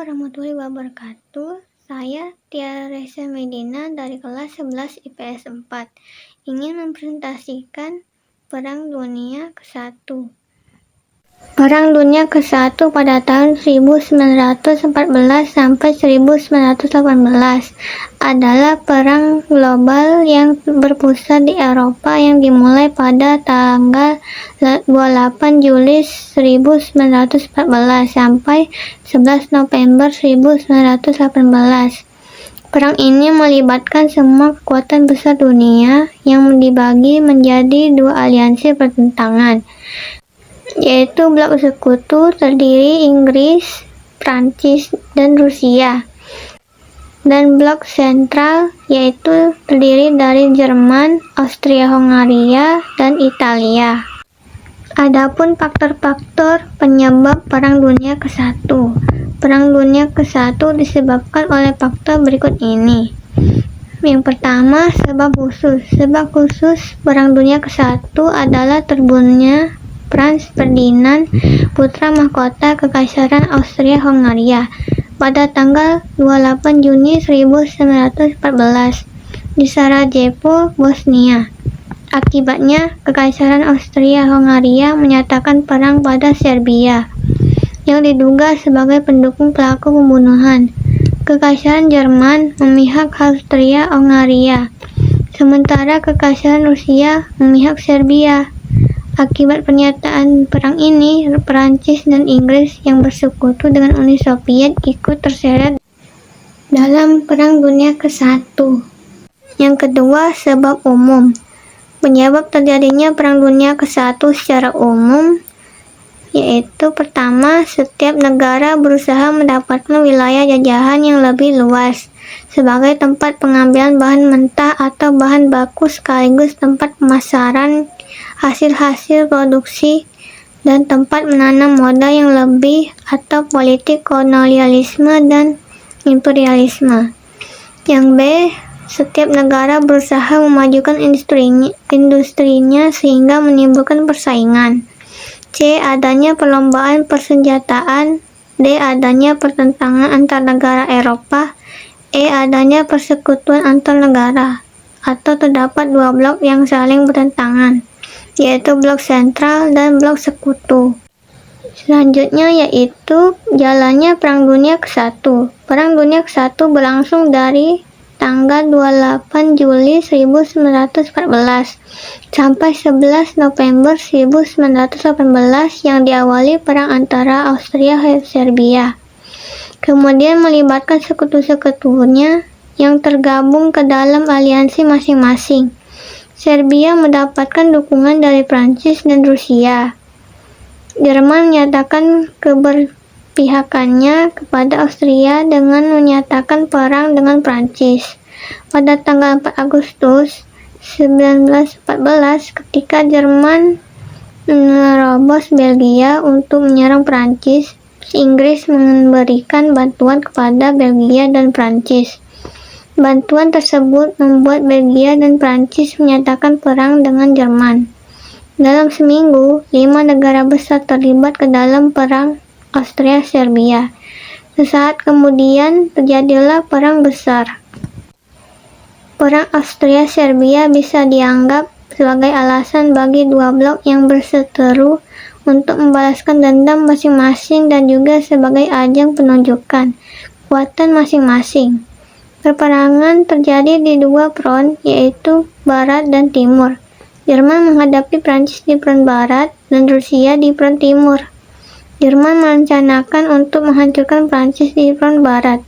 warahmatullahi wabarakatuh. Saya Tia Reza Medina dari kelas 11 IPS 4 ingin mempresentasikan Perang Dunia ke-1. Perang Dunia ke-1 pada tahun 1914 sampai 1918 adalah perang global yang berpusat di Eropa yang dimulai pada tanggal 28 Juli 1914 sampai 11 November 1918. Perang ini melibatkan semua kekuatan besar dunia yang dibagi menjadi dua aliansi pertentangan, yaitu blok sekutu terdiri Inggris, Prancis, dan Rusia, dan blok sentral yaitu terdiri dari Jerman, Austria-Hungaria, dan Italia. Adapun faktor-faktor penyebab Perang Dunia ke-1. Perang Dunia ke-1 disebabkan oleh faktor berikut ini. Yang pertama, sebab khusus. Sebab khusus Perang Dunia ke-1 adalah terbunuhnya Franz Ferdinand, putra mahkota Kekaisaran Austria-Hungaria, pada tanggal 28 Juni 1914 di Sarajevo, Bosnia. Akibatnya, Kekaisaran Austria-Hungaria menyatakan perang pada Serbia, yang diduga sebagai pendukung pelaku pembunuhan. Kekaisaran Jerman memihak Austria-Hungaria, sementara Kekaisaran Rusia memihak Serbia. Akibat pernyataan perang ini, Perancis dan Inggris yang bersekutu dengan Uni Soviet ikut terseret dalam Perang Dunia ke-1. Yang kedua, sebab umum. Penyebab terjadinya Perang Dunia ke-1 secara umum yaitu pertama, setiap negara berusaha mendapatkan wilayah jajahan yang lebih luas sebagai tempat pengambilan bahan mentah atau bahan baku sekaligus tempat pemasaran hasil-hasil produksi dan tempat menanam modal yang lebih atau politik kolonialisme dan imperialisme. Yang B, setiap negara berusaha memajukan industrinya sehingga menimbulkan persaingan. C, adanya perlombaan persenjataan. D, adanya pertentangan antar negara Eropa. E, adanya persekutuan antar negara. Atau terdapat dua blok yang saling bertentangan, yaitu blok sentral dan blok sekutu. Selanjutnya yaitu jalannya Perang Dunia ke-1. Perang Dunia ke-1 berlangsung dari tanggal 28 Juli 1914 sampai 11 November 1918 yang diawali perang antara Austria dan Serbia. Kemudian melibatkan sekutu-sekutunya yang tergabung ke dalam aliansi masing-masing. Serbia mendapatkan dukungan dari Prancis dan Rusia. Jerman menyatakan keberpihakannya kepada Austria dengan menyatakan perang dengan Prancis. Pada tanggal 4 Agustus 1914, ketika Jerman menerobos Belgia untuk menyerang Prancis, Inggris memberikan bantuan kepada Belgia dan Prancis. Bantuan tersebut membuat Belgia dan Prancis menyatakan perang dengan Jerman. Dalam seminggu, 5 negara besar terlibat ke dalam perang Austria-Serbia. Sesaat kemudian terjadilah perang besar. Perang Austria-Serbia bisa dianggap sebagai alasan bagi dua blok yang berseteru untuk membalaskan dendam masing-masing dan juga sebagai ajang penunjukan kekuatan masing-masing. Peperangan terjadi di dua front, yaitu Barat dan Timur. Jerman menghadapi Prancis di front Barat dan Rusia di front Timur. Jerman merencanakan untuk menghancurkan Prancis di front Barat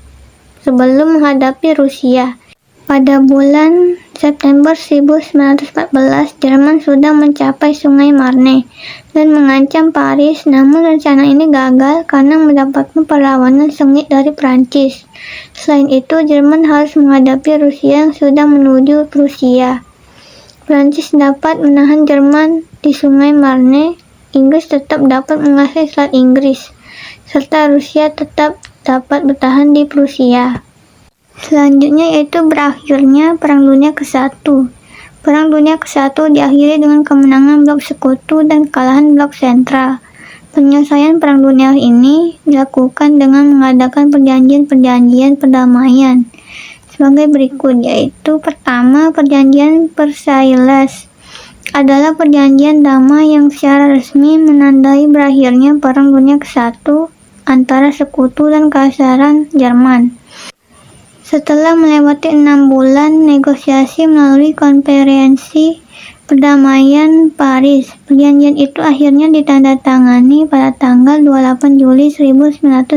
sebelum menghadapi Rusia. Pada bulan September 1914, Jerman sudah mencapai Sungai Marne dan mengancam Paris, namun rencana ini gagal karena mendapatkan perlawanan sengit dari Prancis. Selain itu, Jerman harus menghadapi Rusia yang sudah menuju Rusia. Prancis dapat menahan Jerman di Sungai Marne, Inggris tetap dapat menguasai Selat Inggris, serta Rusia tetap dapat bertahan di Prusia. Selanjutnya yaitu berakhirnya Perang Dunia ke-1. Perang Dunia ke-1 diakhiri dengan kemenangan blok sekutu dan kekalahan blok sentral. Penyelesaian Perang Dunia ini dilakukan dengan mengadakan perjanjian-perjanjian perdamaian sebagai berikut, yaitu pertama, Perjanjian Versailles adalah perjanjian damai yang secara resmi menandai berakhirnya Perang Dunia ke-1 antara Sekutu dan Kekaisaran Jerman. Setelah melewati 6 bulan negosiasi melalui Konferensi Perdamaian Paris, perjanjian itu akhirnya ditandatangani pada tanggal 28 Juli 1919.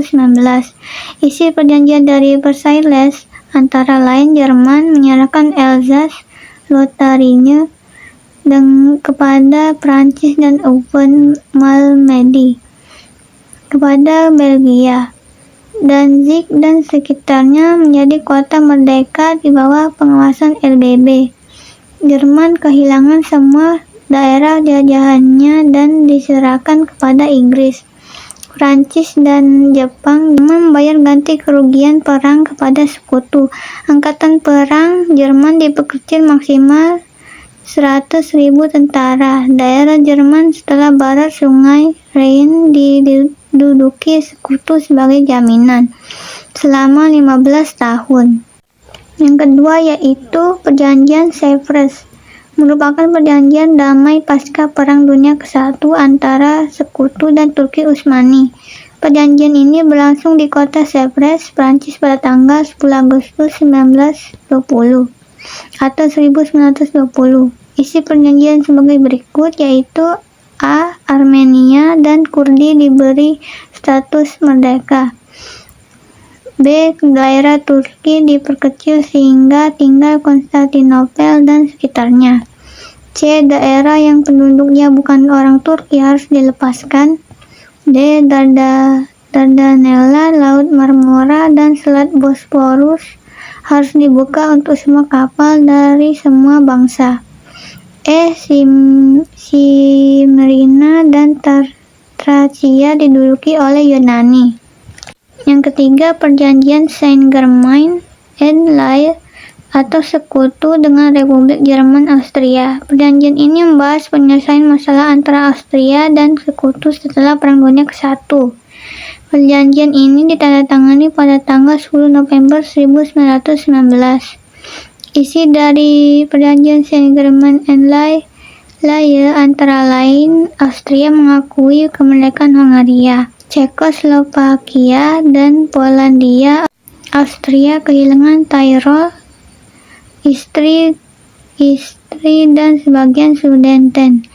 Isi perjanjian dari Versailles antara lain Jerman menyerahkan Alsace-Lotharingia kepada Prancis dan Auvergne-Malmedy kepada Belgia. Danzig dan sekitarnya menjadi kota merdeka di bawah pengawasan LBB. Jerman kehilangan semua daerah jajahannya dan diserahkan kepada Inggris. Prancis dan Jepang membayar ganti kerugian perang kepada Sekutu. Angkatan perang Jerman diperkecil maksimal 100.000 tentara. Daerah Jerman setelah barat Sungai Rhine diduduki Sekutu sebagai jaminan selama 15 tahun. Yang kedua yaitu Perjanjian Sevres, merupakan perjanjian damai pasca Perang Dunia ke-1 antara Sekutu dan Turki Utsmani. Perjanjian ini berlangsung di kota Sevres, Prancis pada tanggal 10 Agustus 1920 atau 1920. Isi perjanjian sebagai berikut, yaitu A. Armenia dan Kurdi diberi status merdeka. B. Daerah Turki diperkecil sehingga tinggal Konstantinopel dan sekitarnya. C. Daerah yang penduduknya bukan orang Turki harus dilepaskan. D. Dardanella, Laut Marmora, dan Selat Bosporus harus dibuka untuk semua kapal dari semua bangsa. E. Smyrna dan Tracia diduduki oleh Yunani. Yang ketiga, Perjanjian Saint-Germain-en-Laye atau Sekutu dengan Republik Jerman Austria. Perjanjian ini membahas penyelesaian masalah antara Austria dan Sekutu setelah Perang Dunia ke-1. Perjanjian ini ditandatangani pada tanggal 10 November 1919. Isi dari Perjanjian Saint-Germain-en-Laye antara lain Austria mengakui kemerdekaan Hongaria, Cekoslovakia, dan Polandia. Austria kehilangan Tyrol, Istri dan sebagian Sudeten.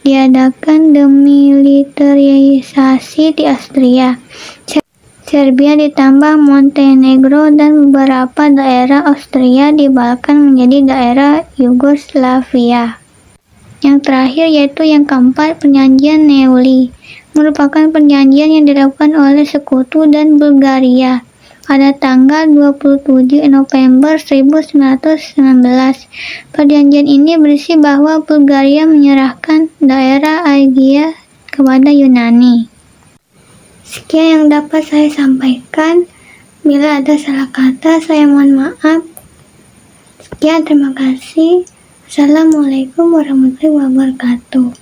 Diadakan demilitarisasi di Austria. Serbia ditambah Montenegro dan beberapa daerah Austria di Balkan menjadi daerah Yugoslavia. Yang terakhir yaitu yang keempat, Perjanjian Neuilly, merupakan perjanjian yang dilakukan oleh Sekutu dan Bulgaria pada tanggal 27 November 1919. Perjanjian ini berisi bahwa Bulgaria menyerahkan daerah Aegia kepada Yunani. Sekian yang dapat saya sampaikan. Bila ada salah kata, saya mohon maaf. Sekian, terima kasih. Assalamualaikum warahmatullahi wabarakatuh.